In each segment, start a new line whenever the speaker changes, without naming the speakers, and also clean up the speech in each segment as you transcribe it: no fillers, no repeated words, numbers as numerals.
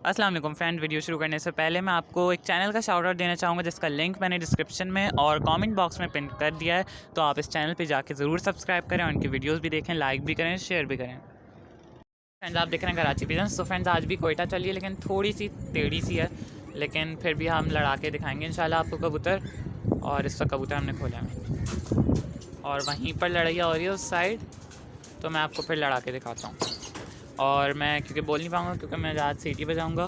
अस्सलाम वालेकुम friend. Video शुरू करने से पहले मैं आपको एक चैनल का शाउट आउट देना चाहूँगा जिसका लिंक मैंने डिस्क्रिप्शन में और कमेंट बॉक्स में पिन कर दिया है। तो आप इस चैनल पे जाके ज़रूर सब्सक्राइब करें और उनकी वीडियोस भी देखें, लाइक भी करें, शेयर भी करें। फ्रेंड्स आप देख रहे हैं कराची पिजन्स। तो फ्रेंड्स आज भी कोयटा चलिए, लेकिन थोड़ी सी टेढ़ी सी है, लेकिन फिर भी हम लड़ा के दिखाएँगे इंशाल्लाह आपको कबूतर। और इस वक्त कबूतर हमने खोला है और वहीं पर लड़ाइयाँ हो रही है उस साइड, तो मैं आपको फिर लड़ा के दिखाता हूँ। और मैं क्योंकि बोल नहीं पाऊँगा क्योंकि मैं ज़्यादा सीटी पे जाऊँगा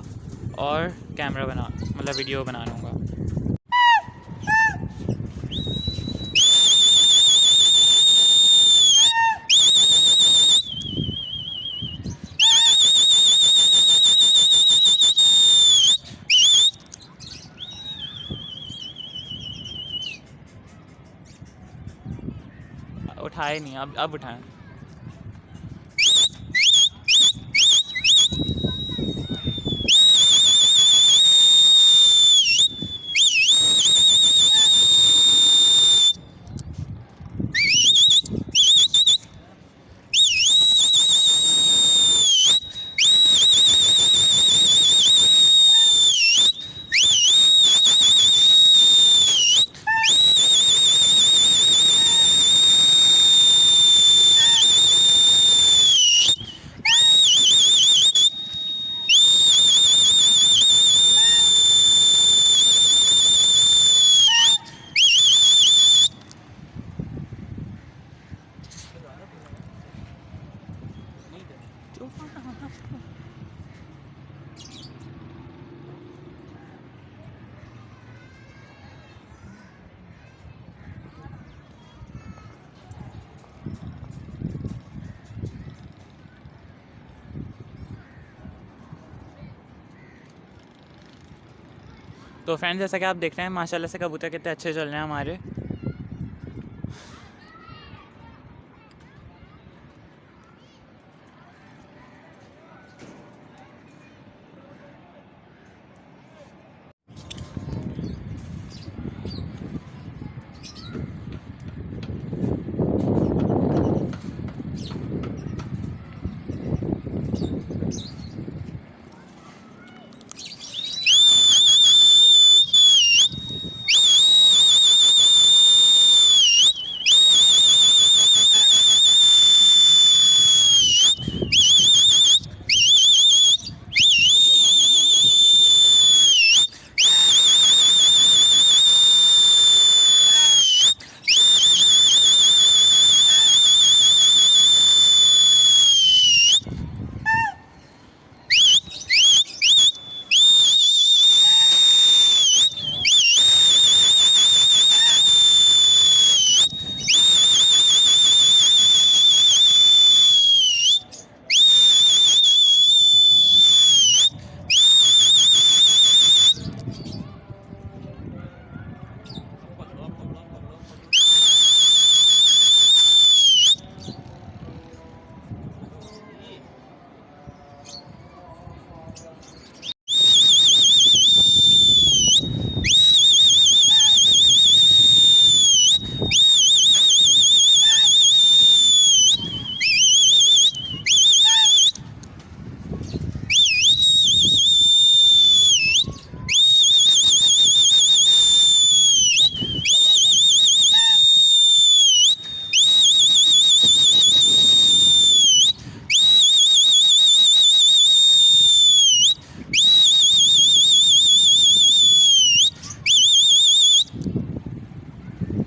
और कैमरा बना मतलब वीडियो बना लूँगा। उठाए नहीं, अब उठाएं। तो फ्रेंड्स जैसा कि आप देख रहे हैं माशाल्लाह से कबूतर कितने अच्छे चल रहे हैं हमारे।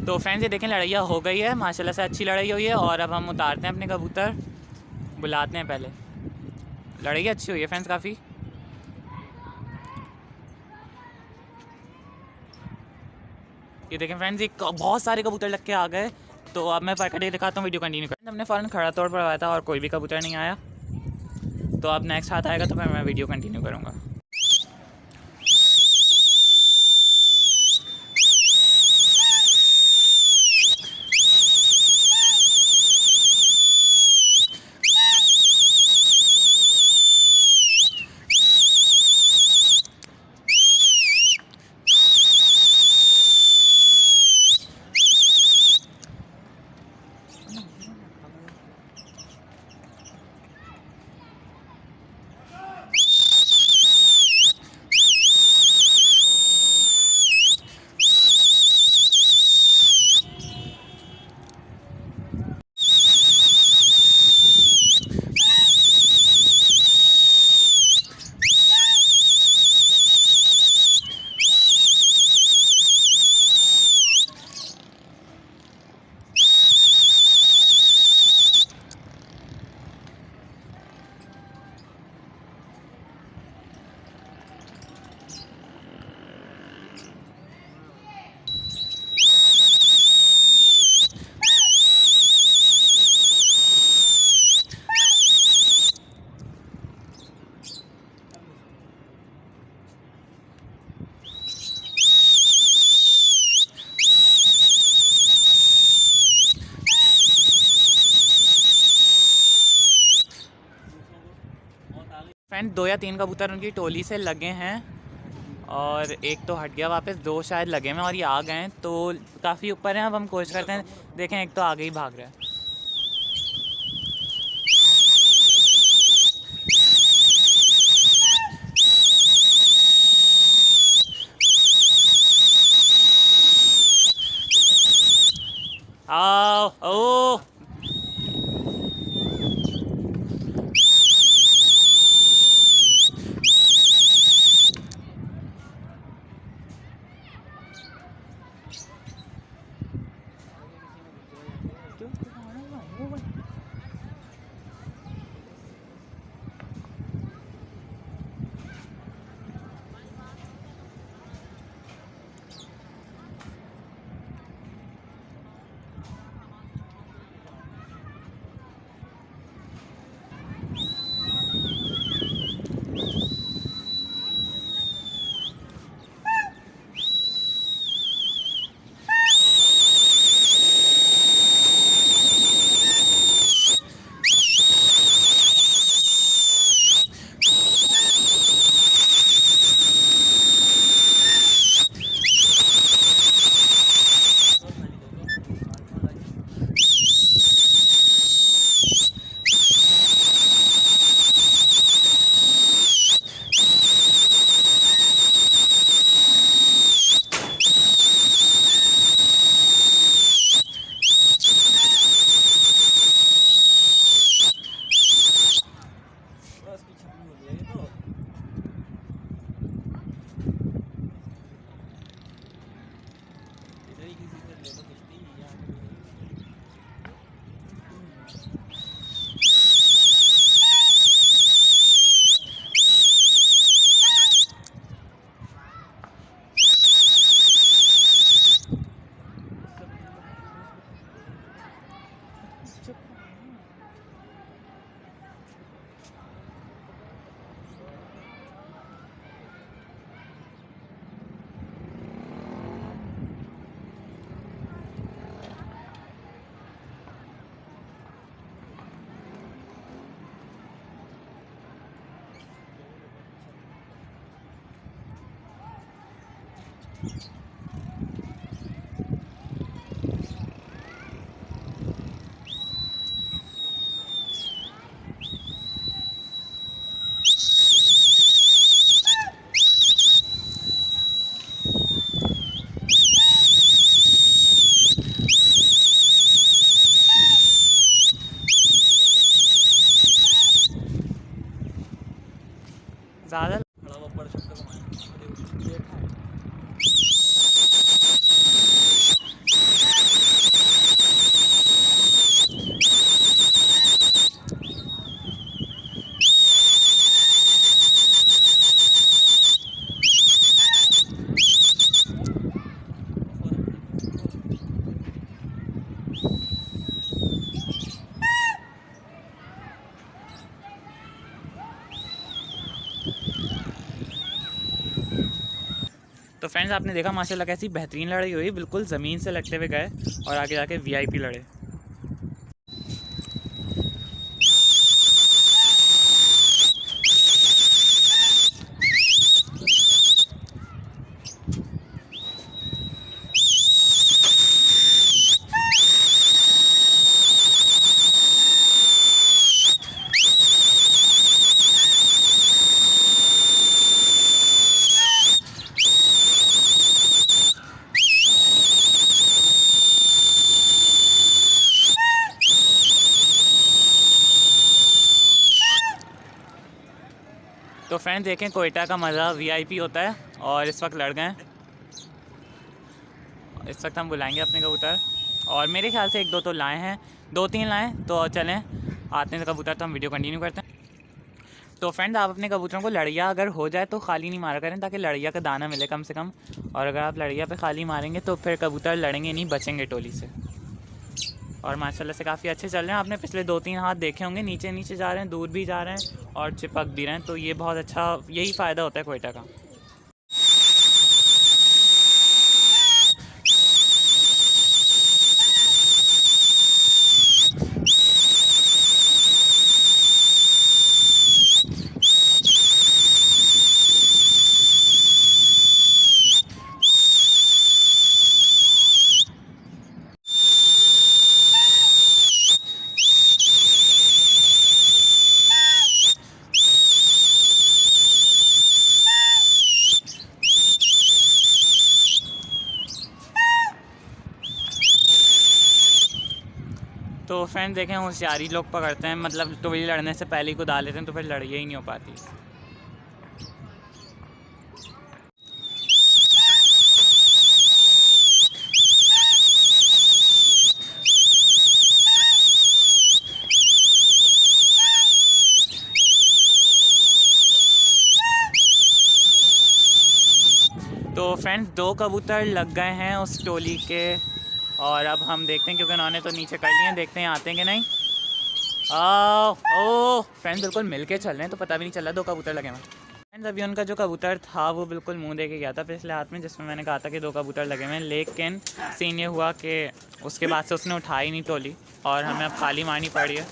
तो फ्रेंड्स ये देखें लड़ाइयाँ हो गई है, माशाल्लाह से अच्छी लड़ाई हुई है। और अब हम उतारते हैं अपने कबूतर, बुलाते हैं। पहले लड़ाई अच्छी हुई है फ्रेंड्स काफ़ी। ये देखें फ्रेंड्स, एक बहुत सारे कबूतर लग के आ गए। तो अब मैं पकड़ के दिखाता हूँ, वीडियो कंटिन्यू कर। हमने फ़ौरन खड़ा तौड़ पर आया था और कोई भी कबूतर नहीं आया। तो अब नेक्स्ट हाथ आएगा तो फिर मैं वीडियो कंटिन्यू करूँगा। 2 या 3 कबूतर उनकी टोली से लगे हैं और एक तो हट गया वापस, 2 शायद लगे हैं और ये आ गए हैं, तो काफ़ी ऊपर हैं। अब हम कोशिश करते हैं, देखें एक तो आगे ही भाग रहा है। आओ ओ ज़्यादा तो फ्रेंड्स आपने देखा माशाल्लाह कैसी बेहतरीन लड़ाई हुई, बिल्कुल ज़मीन से लगते हुए गए और आगे जाके वीआईपी लड़े। तो फ्रेंड्स देखें कोयटा का मज़ा वीआईपी होता है और इस वक्त लड़ गए हैं। इस वक्त हम बुलाएंगे अपने कबूतर और मेरे ख्याल से 1-2 तो लाए हैं, 2-3 लाए, तो चलें आते हैं कबूतर तो हम वीडियो कंटिन्यू करते हैं। तो फ्रेंड्स आप अपने कबूतरों को लड़िया अगर हो जाए तो खाली नहीं मारा करें ताकि लड़िया का दाना मिले कम से कम, और अगर आप लड़िया पे खाली मारेंगे तो फिर कबूतर लड़ेंगे नहीं, बचेंगे टोली से। और माशाल्लाह से काफ़ी अच्छे चल रहे हैं। आपने पिछले 2-3 हाथ देखे होंगे, नीचे नीचे जा रहे हैं, दूर भी जा रहे हैं और चिपक भी रहे हैं, तो ये बहुत अच्छा, यही फ़ायदा होता है कोयटा का। तो फ्रेंड देखें, होशियारी लोग पकड़ते हैं, मतलब टोली लड़ने से पहले ही कुदा लेते हैं, तो फिर लड़ाई ही नहीं हो पाती। तो फ्रेंड्स 2 कबूतर लग गए हैं उस टोली के, और अब हम देखते हैं, क्योंकि उन्होंने तो नीचे कर लिए हैं, देखते हैं आते हैं कि नहीं। ओ फ्रेंड्स बिल्कुल मिल के चल रहे हैं, तो पता भी नहीं चल रहा 2 कबूतर लगे हैं। फ्रेंड्स अभी उनका जो कबूतर था वो बिल्कुल मुंह दे के गया था पिछले हाथ में, जिसमें मैंने कहा था कि 2 कबूतर लगे हुए हैं, लेकिन सीन ये हुआ कि उसके बाद से उसने उठाई नहीं टोली, और हमें अब खाली मारनी पड़ी है।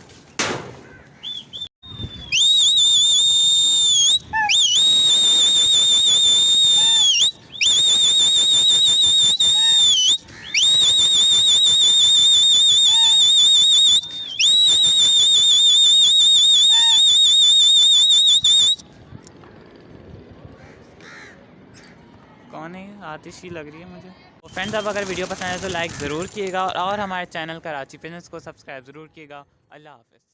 कौन है, आतिश ही लग रही है मुझे। तो फ्रेंड्स अब अगर वीडियो पसंद है तो लाइक ज़रूर कीजिएगा, और हमारे चैनल कराची फिटनेस को सब्सक्राइब ज़रूर कीजिएगा। अल्लाह हाफ़िज़।